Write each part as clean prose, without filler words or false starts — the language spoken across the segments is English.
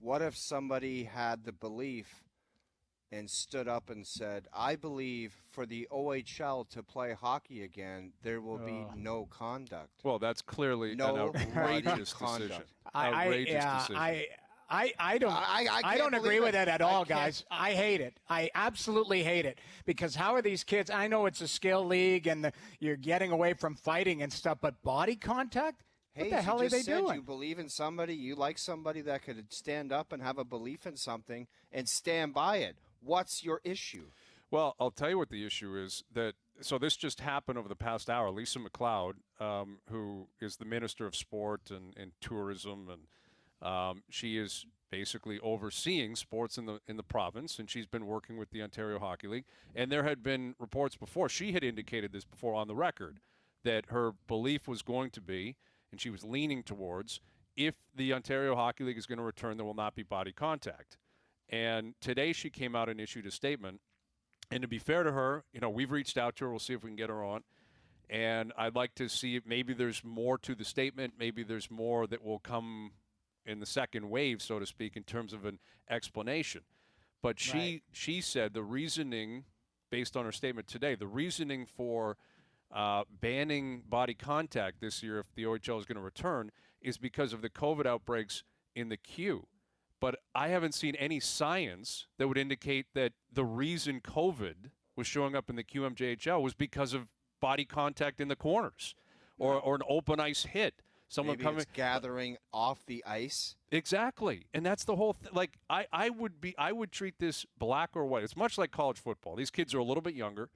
what if somebody had the belief and stood up and said, I believe for the OHL to play hockey again, there will be no conduct. Well, that's clearly an outrageous decision. I don't agree with it at all, guys. I hate it. I absolutely hate it. Because how are these kids? I know it's a skill league and you're getting away from fighting and stuff, but body contact? What the hell are they doing? You believe in somebody, you like somebody that could stand up and have a belief in something and stand by it. What's your issue? Well, I'll tell you what the issue is. So this just happened over the past hour. Lisa McLeod, who is the Minister of Sport and Tourism, and she is basically overseeing sports in the province, and she's been working with the Ontario Hockey League. And there had been reports before. She had indicated this before on the record, that her belief was going to be, and she was leaning towards, if the Ontario Hockey League is going to return, there will not be body contact. And today she came out and issued a statement. And to be fair to her, we've reached out to her. We'll see if we can get her on. And I'd like to see if maybe there's more to the statement. Maybe there's more that will come in the second wave, so to speak, in terms of an explanation. But she said the reasoning, based on her statement today, the reasoning for banning body contact this year if the OHL is going to return is because of the COVID outbreaks in the queue. But I haven't seen any science that would indicate that the reason COVID was showing up in the QMJHL was because of body contact in the corners or an open ice hit. Someone coming, it's gathering off the ice. Exactly. And that's the whole thing. Like, I would treat this black or white. It's much like college football. These kids are a little bit younger,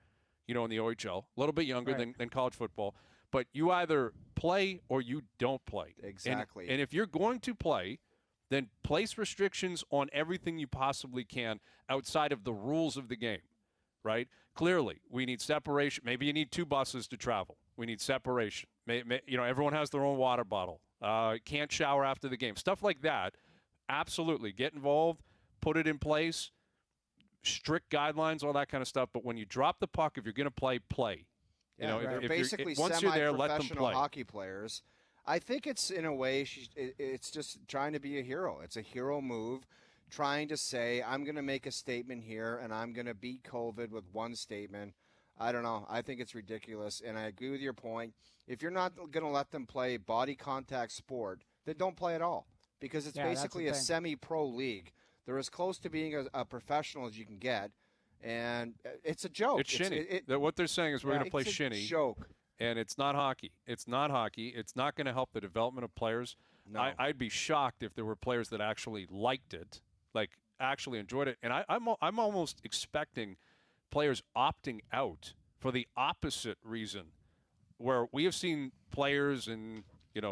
in the OHL, a little bit younger than college football. But you either play or you don't play. Exactly. And if you're going to play, then place restrictions on everything you possibly can outside of the rules of the game, right? Clearly, we need separation. Maybe you need 2 buses to travel. We need separation. Everyone has their own water bottle. Can't shower after the game. Stuff like that. Absolutely. Get involved. Put it in place. Strict guidelines, all that kind of stuff. But when you drop the puck, if you're going to play, play. If basically once you're there, let them semi-professional play. Hockey players. I think it's, in a way, it's just trying to be a hero. It's a hero move, trying to say, I'm going to make a statement here, and I'm going to beat COVID with one statement. I don't know. I think it's ridiculous, and I agree with your point. If you're not going to let them play body contact sport, then don't play at all, because it's basically a semi-pro league. They're as close to being a professional as you can get, and it's a joke. It's shinny. What they're saying is we're going to play shinny. It's a joke. And it's not hockey. It's not hockey. It's not going to help the development of players. No. I'd be shocked if there were players that actually liked it, like actually enjoyed it. And I'm almost expecting players opting out for the opposite reason, where we have seen players and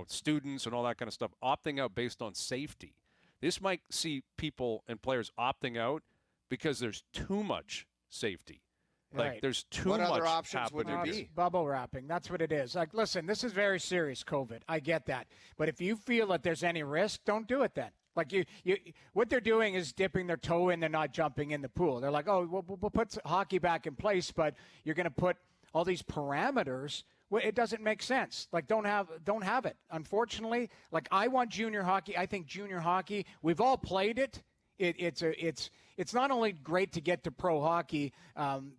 students and all that kind of stuff opting out based on safety. This might see people and players opting out because there's too much safety. Like, there's too much. What other options would there be? Bubble wrapping. That's what it is. Like, listen, this is very serious, COVID. I get that. But if you feel that there's any risk, don't do it then. Like, what they're doing is dipping their toe in. They're not jumping in the pool. They're like, we'll put hockey back in place, but you're going to put all these parameters. Well, it doesn't make sense. Like, don't have it. Unfortunately, like, I want junior hockey. I think junior hockey, we've all played it. It's not only great to get to pro hockey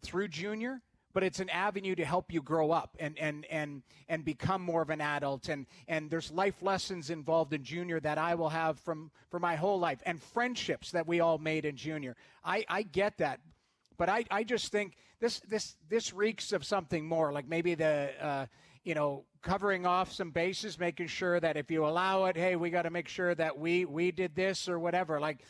through junior, but it's an avenue to help you grow up and become more of an adult. And there's life lessons involved in junior that I will have for my whole life, and friendships that we all made in junior. I get that. But I just think this reeks of something more, like maybe the covering off some bases, making sure that if you allow it, hey, we got to make sure that we did this or whatever. Like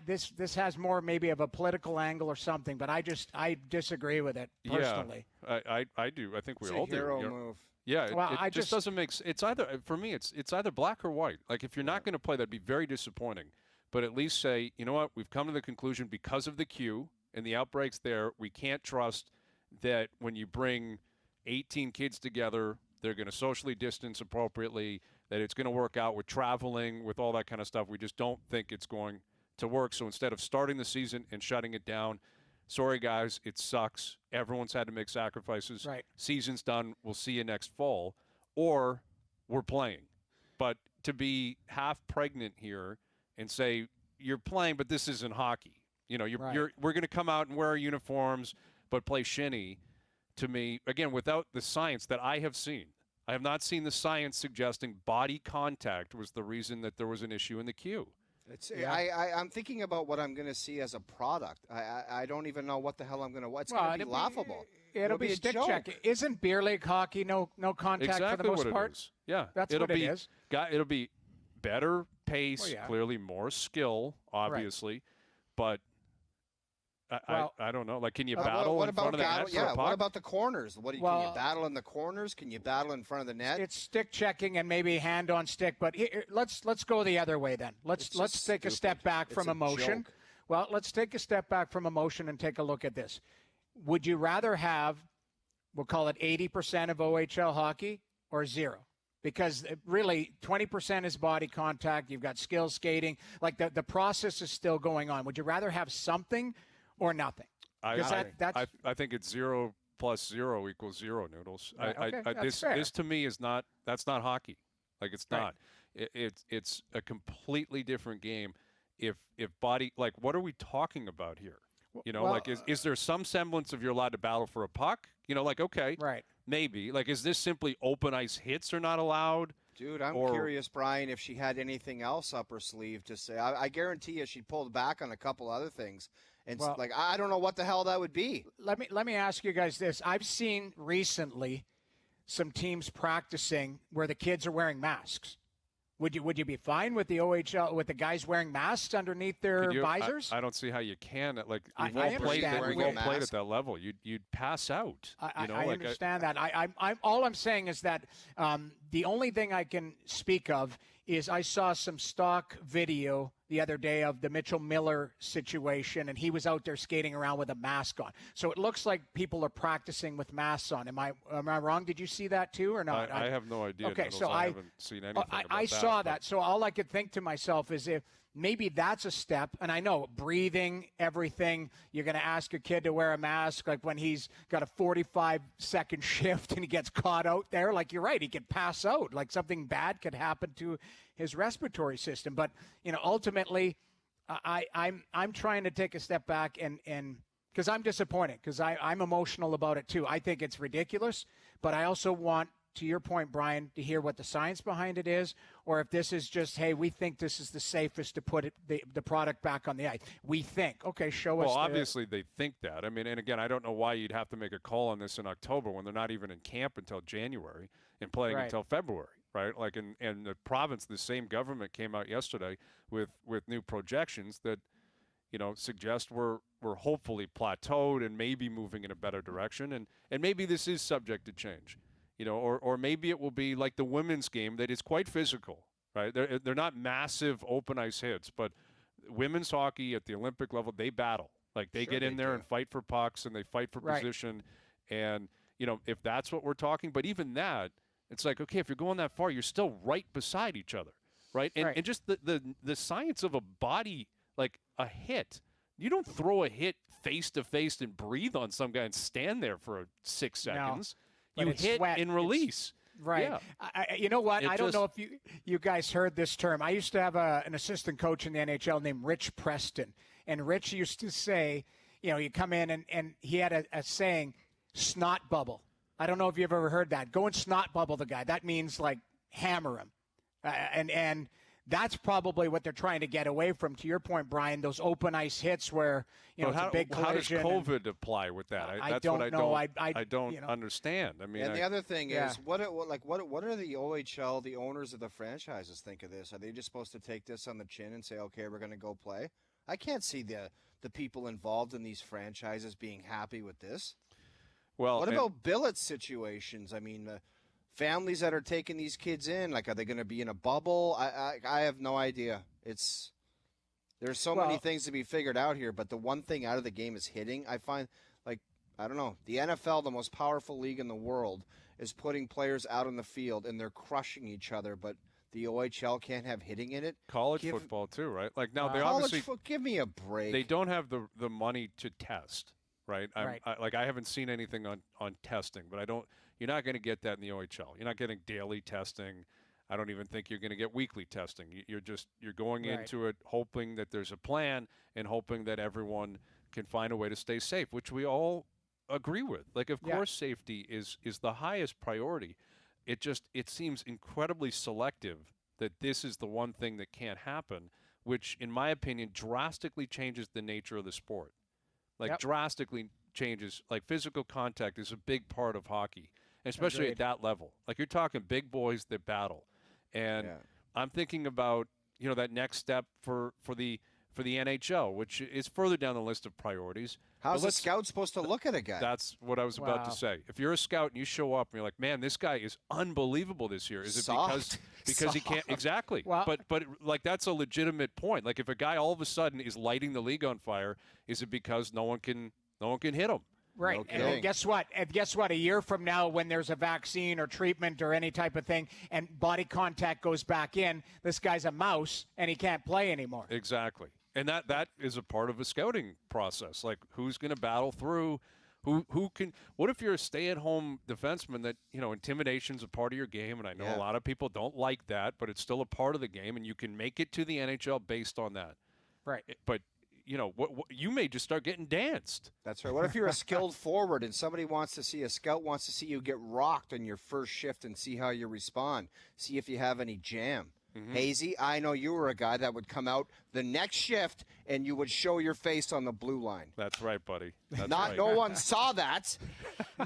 this has more maybe of a political angle or something. But I disagree with it personally. Yeah, I do. I think we all do. It's a hero move. Yeah, it just doesn't make. It's either, for me, it's either black or white. Like, if you're not going to play, that'd be very disappointing. But at least say, you know what, we've come to the conclusion because of the queue and the outbreaks there, we can't trust that when you bring 18 kids together, they're going to socially distance appropriately, that it's going to work out with traveling, with all that kind of stuff. We just don't think it's going to work. So instead of starting the season and shutting it down, sorry, guys, it sucks. Everyone's had to make sacrifices. Right. Season's done. We'll see you next fall. Or we're playing. But to be half pregnant here and say, you're playing, but this isn't hockey. You know, Right. we're going to come out and wear our uniforms, but play shinny. To me, again, without the science that I have seen, I have not seen the science suggesting body contact was the reason that there was an issue in the queue. I'm thinking about what I'm going to see as a product. I don't even know what the hell I'm going to. It's going to be laughable. It'll be stick check. Isn't beer league hockey no contact exactly for the most what part? It is. Yeah, that's what it is. It'll be better pace, clearly more skill, obviously, but. I don't know. Like, can you battle in front of the net for a puck? What about the corners? Can you battle in the corners? Can you battle in front of the net? It's stick checking and maybe hand on stick. But let's go the other way then. Let's take a step back from emotion. Well, let's take a step back from emotion and take a look at this. Would you rather have, we'll call it 80% of OHL hockey or zero? Because really 20% is body contact. You've got skill skating. Like the process is still going on. Would you rather have something or nothing? I think it's 0 plus 0 equals 0, Noodles. Right, okay, this to me is not. That's not hockey. Like, it's not. It's a completely different game. If body, like, what are we talking about here? You know, like, is there some semblance of you're allowed to battle for a puck? You know, like, okay, right, maybe. Like, is this simply open ice hits are not allowed? Dude, I'm curious, Brian, if she had anything else up her sleeve to say. I guarantee you she pulled back on a couple other things. And I don't know what the hell that would be. Let me ask you guys this. I've seen recently some teams practicing where the kids are wearing masks. Would you be fine with the OHL with the guys wearing masks underneath their visors? I don't see how you can. Like, we've I all played at that level. You'd pass out. I understand that. I'm all I'm saying is that the only thing I can speak of is I saw some stock video the other day of the Mitchell Miller situation, and he was out there skating around with a mask on. So it looks like people are practicing with masks on. Am I wrong? Did you see that too or not? I have no idea. Okay, so I haven't seen anything about I saw that. So all I could think to myself is if maybe that's a step, and I know breathing, everything, you're going to ask your kid to wear a mask, like when he's got a 45-second shift and he gets caught out there, like you're right, he could pass out, like something bad could happen to his respiratory system. But, you know, ultimately, I'm trying to take a step back and because I'm disappointed, because I'm emotional about it too. I think it's ridiculous, but I also want, to your point, Brian, to hear what the science behind it is, or if this is just, hey, we think this is the safest to put the product back on the ice. We think, okay, show us. Well, obviously they think that. I mean, and again, I don't know why you'd have to make a call on this in October when they're not even in camp until January and playing until February, right? Like, in the province, the same government came out yesterday with new projections that, you know, suggest we're hopefully plateaued and maybe moving in a better direction, and maybe this is subject to change. You know, or maybe it will be like the women's game that is quite physical, right? They're not massive open ice hits, but women's hockey at the Olympic level, they battle. Like, they get in there and fight for pucks and they fight for position. And, you know, if that's what we're talking, but even that, it's like, okay, if you're going that far, you're still right beside each other, right? And just the science of a body, like a hit. You don't throw a hit face to face and breathe on some guy and stand there for 6 seconds. No. You hit and release. Right. Yeah. You know what? I don't know if you guys heard this term. I used to have an assistant coach in the NHL named Rich Preston. And Rich used to say, you know, you come in and he had a saying, snot bubble. I don't know if you've ever heard that. Go and snot bubble the guy. That means, like, hammer him. And that's probably what they're trying to get away from. To your point, Brian, those open ice hits where, you know, it's a big collision. How does COVID apply with that? I don't know. I don't understand. I mean, and the other thing is, what are the OHL, the owners of the franchises think of this? Are they just supposed to take this on the chin and say, okay, we're going to go play? I can't see the people involved in these franchises being happy with this. Well, what about billet situations? I mean, families that are taking these kids in, like, are they going to be in a bubble? I have no idea. There's so many things to be figured out here, but the one thing out of the game is hitting. I find, like, I don't know, the NFL, the most powerful league in the world, is putting players out on the field and they're crushing each other, but the OHL can't have hitting in it. College football too, right? Like, now they obviously give me a break. They don't have the money to test, right? I haven't seen anything on testing, but you're not going to get that in the OHL. You're not getting daily testing. I don't even think you're going to get weekly testing. You're going Right. into it hoping that there's a plan and hoping that everyone can find a way to stay safe, which we all agree with. Like, of course, safety is the highest priority. It seems incredibly selective that this is the one thing that can't happen, which, in my opinion, drastically changes the nature of the sport. Like, drastically changes. Like, physical contact is a big part of hockey, especially at that level. Like, you're talking big boys that battle. And I'm thinking about, that next step for the NHL, which is further down the list of priorities. How's a scout supposed to look at a guy? That's what I was about to say. If you're a scout and you show up and you're like, man, this guy is unbelievable this year. Is it because he can't? Exactly. Well, but like, that's a legitimate point. Like, if a guy all of a sudden is lighting the league on fire, is it because no one can hit him? Right. No and guess what? A year from now, when there's a vaccine or treatment or any type of thing and body contact goes back in, this guy's a mouse and he can't play anymore. Exactly. And that is a part of a scouting process. Like, who's going to battle through? Who can? What if you're a stay-at-home defenseman that, intimidation's a part of your game, and I know a lot of people don't like that, but it's still a part of the game, and you can make it to the NHL based on that. Right. But what you may just start getting danced. That's right. What if you're a skilled forward and somebody a scout wants to see you get rocked on your first shift and see how you respond, see if you have any jam? Hazy, I know you were a guy that would come out the next shift and you would show your face on the blue line. That's right, buddy. That's right. No one saw that.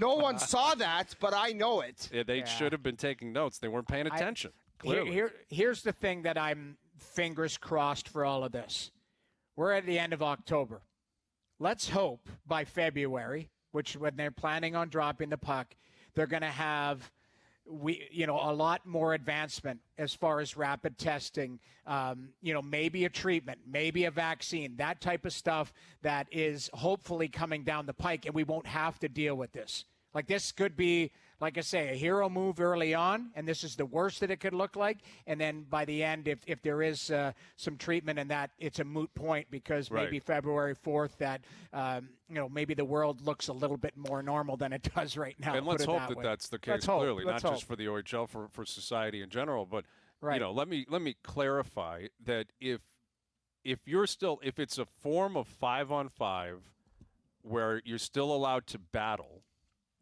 No one saw that, but I know it. Yeah, they should have been taking notes. They weren't paying attention. Clearly. Here's the thing that I'm fingers crossed for all of this. We're at the end of October. Let's hope by February, which when they're planning on dropping the puck, they're going to have a lot more advancement as far as rapid testing, maybe a treatment, maybe a vaccine, that type of stuff that is hopefully coming down the pike, and we won't have to deal with this. Like, this could be, like I say, a hero move early on, and this is the worst that it could look like. And then by the end, if there is some treatment and that, it's a moot point because maybe February 4th that, maybe the world looks a little bit more normal than it does right now. And let's hope that that's the case, clearly, not just for the OHL, for society in general. But, let me clarify that if it's a form of 5-on-5 where you're still allowed to battle,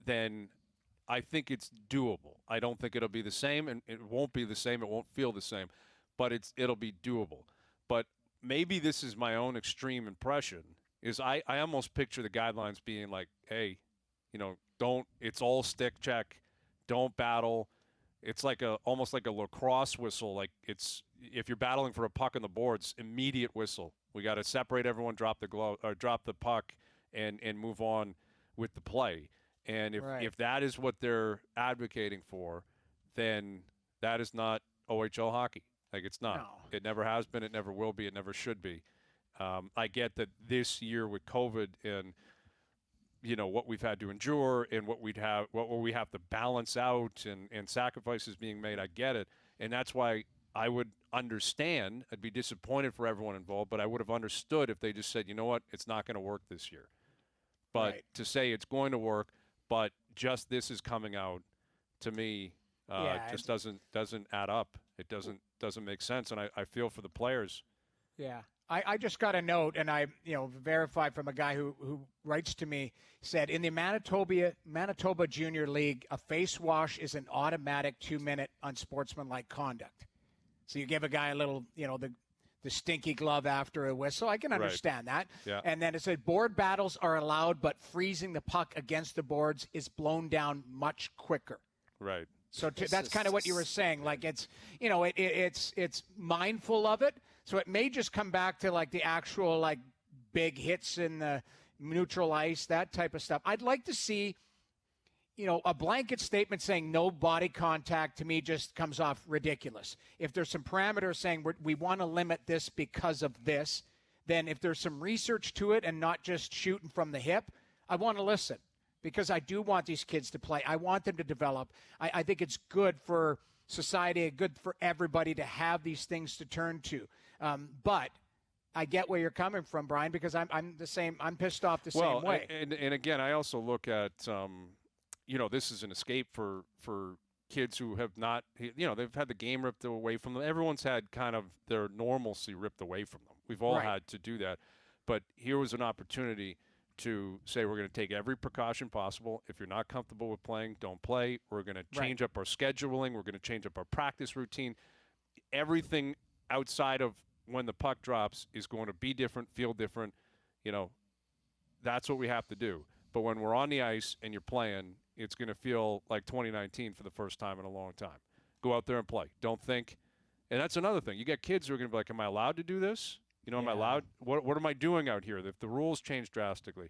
then I think it's doable. I don't think it'll be the same, and it won't be the same. It won't feel the same, but it'll be doable. But maybe this is my own extreme impression, is I almost picture the guidelines being like, hey, don't, it's all stick check, don't battle. It's like almost like a lacrosse whistle. Like, it's, if you're battling for a puck on the boards, immediate whistle. We got to separate everyone, drop the puck, and move on with the play. And if that is what they're advocating for, then that is not OHL hockey. Like, it's not. No. It never has been. It never will be. It never should be. I get that this year with COVID and, what we've had to endure and what we have to balance out and sacrifices being made. I get it. And that's why I would understand. I'd be disappointed for everyone involved, but I would have understood if they just said, you know what, it's not going to work this year. But to say it's going to work, but just this is coming out, to me, just doesn't add up. It doesn't make sense, and I feel for the players. Yeah, I just got a note, and I verified from a guy who writes to me, said in the Manitoba Junior League, a face wash is an automatic 2-minute unsportsmanlike conduct. So you give a guy a little, the stinky glove after a whistle. I can understand that. Yeah. And then it said board battles are allowed, but freezing the puck against the boards is blown down much quicker. Right. So that's kind of what you were saying. Like, it's, it's mindful of it. So it may just come back to like the actual like big hits in the neutral ice, that type of stuff. I'd like to see, a blanket statement saying no body contact to me just comes off ridiculous. If there's some parameters saying we want to limit this because of this, then if there's some research to it and not just shooting from the hip, I want to listen because I do want these kids to play. I want them to develop. I think it's good for society, good for everybody to have these things to turn to. But I get where you're coming from, Brian, because I'm the same. I'm pissed off the same way. And again, I also look at, this is an escape for kids who have not, they've had the game ripped away from them. Everyone's had kind of their normalcy ripped away from them. We've all had to do that. But here was an opportunity to say we're going to take every precaution possible. If you're not comfortable with playing, don't play. We're going to change up our scheduling. We're going to change up our practice routine. Everything outside of when the puck drops is going to be different, feel different. That's what we have to do. But when we're on the ice and you're playing, it's going to feel like 2019 for the first time in a long time. Go out there and play. Don't think. And that's another thing. You get kids who are going to be like, am I allowed to do this? Am I allowed? What am I doing out here? If the rules change drastically.